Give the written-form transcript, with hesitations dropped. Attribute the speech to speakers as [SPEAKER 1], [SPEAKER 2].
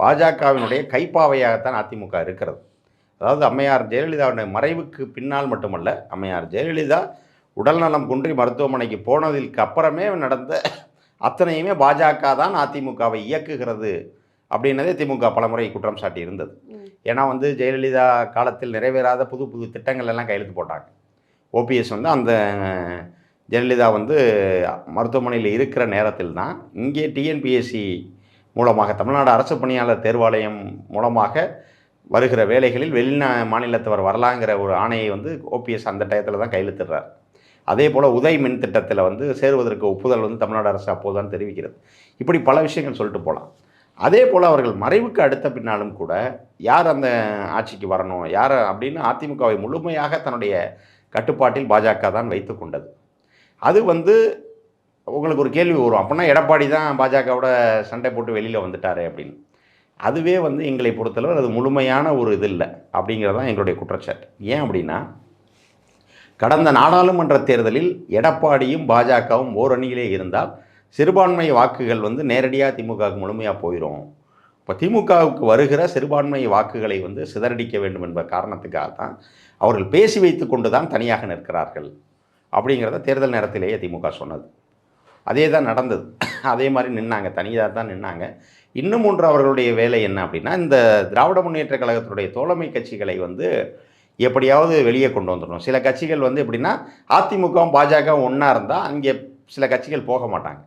[SPEAKER 1] பாஜகவினுடைய கைப்பாவையாகத்தான் அதிமுக இருக்கிறது. அதாவது அம்மையார் ஜெயலலிதாவுடைய மறைவுக்கு பின்னால் மட்டுமல்ல, அம்மையார் ஜெயலலிதா உடல்நலம் குன்றி மருத்துவமனைக்கு போனதற்கு அப்புறமே நடந்த அத்தனையுமே பாஜக தான் அதிமுகவை இயக்குகிறது அப்படின்னதே திமுக பலமுறை குற்றம் சாட்டி இருந்தது. ஏன்னா ஜெயலலிதா காலத்தில் நிறைவேறாத புது புது திட்டங்கள் எல்லாம் கையெழுத்து போட்டாங்க. ஓபிஎஸ் அந்த ஜெயலலிதா மருத்துவமனையில் இருக்கிற நேரத்தில் தான் இங்கே டிஎன்பிஎஸ்சி மூலமாக தமிழ்நாடு அரசு பணியாளர் தேர்வாணையம் மூலமாக வருகிற வேலைகளில் மாநிலத்தவர் வரலாங்கிற ஒரு ஆணையை ஓபிஎஸ் அந்த டயத்தில் தான் கையெழுத்திடுறார். அதே போல் உதய் மின் திட்டத்தில் சேருவதற்கு ஒப்புதல் தமிழ்நாடு அரசு அப்போது தான் தெரிவிக்கிறது. இப்படி பல விஷயங்கள் சொல்லிட்டு போகலாம். அதே போல் அவர்கள் மறைவுக்கு அடுத்த பின்னாலும் கூட யார் அந்த ஆட்சிக்கு வரணும் யார் அப்படின்னு அதிமுகவை முழுமையாக தன்னுடைய கட்டுப்பாட்டில் பாஜக தான் வைத்து கொண்டது. அது உங்களுக்கு ஒரு கேள்வி வரும், அப்படின்னா எடப்பாடி தான் பாஜகவோட சண்டை போட்டு வெளியில் வந்துட்டாரு அப்படின்னு. அதுவே எங்களை பொறுத்தளவு அது முழுமையான ஒரு இது இல்லை அப்படிங்கிறது தான் எங்களுடைய குற்றச்சாட்டு. ஏன் அப்படின்னா, கடந்த நாடாளுமன்ற தேர்தலில் எடப்பாடியும் பாஜகவும் ஓரணியிலே இருந்தால் சிறுபான்மை வாக்குகள் நேரடியாக திமுகவுக்கு முழுமையாக போயிடும். இப்போ திமுகவுக்கு வருகிற சிறுபான்மை வாக்குகளை சிதறடிக்க வேண்டும் என்ற காரணத்துக்காக தான் அவர்கள் பேசி வைத்து கொண்டு தான் தனியாக நிற்கிறார்கள் அப்படிங்கிறத தேர்தல் நேரத்திலேயே திமுக சொன்னது. அதே தான் நடந்தது. அதே மாதிரி நின்னாங்க, தனியாக தான் நின்னாங்க. இன்னும் ஒன்று அவர்களுடைய வேலை என்ன அப்படின்னா, இந்த திராவிட முன்னேற்ற கழகத்தினுடைய தோழமை கட்சிகளை எப்படியாவது வெளியே கொண்டு வந்துடணும். சில கட்சிகள் எப்படின்னா அதிமுகவும் பாஜகவும் ஒன்றா இருந்தால் அங்கே சில கட்சிகள் போக மாட்டாங்க.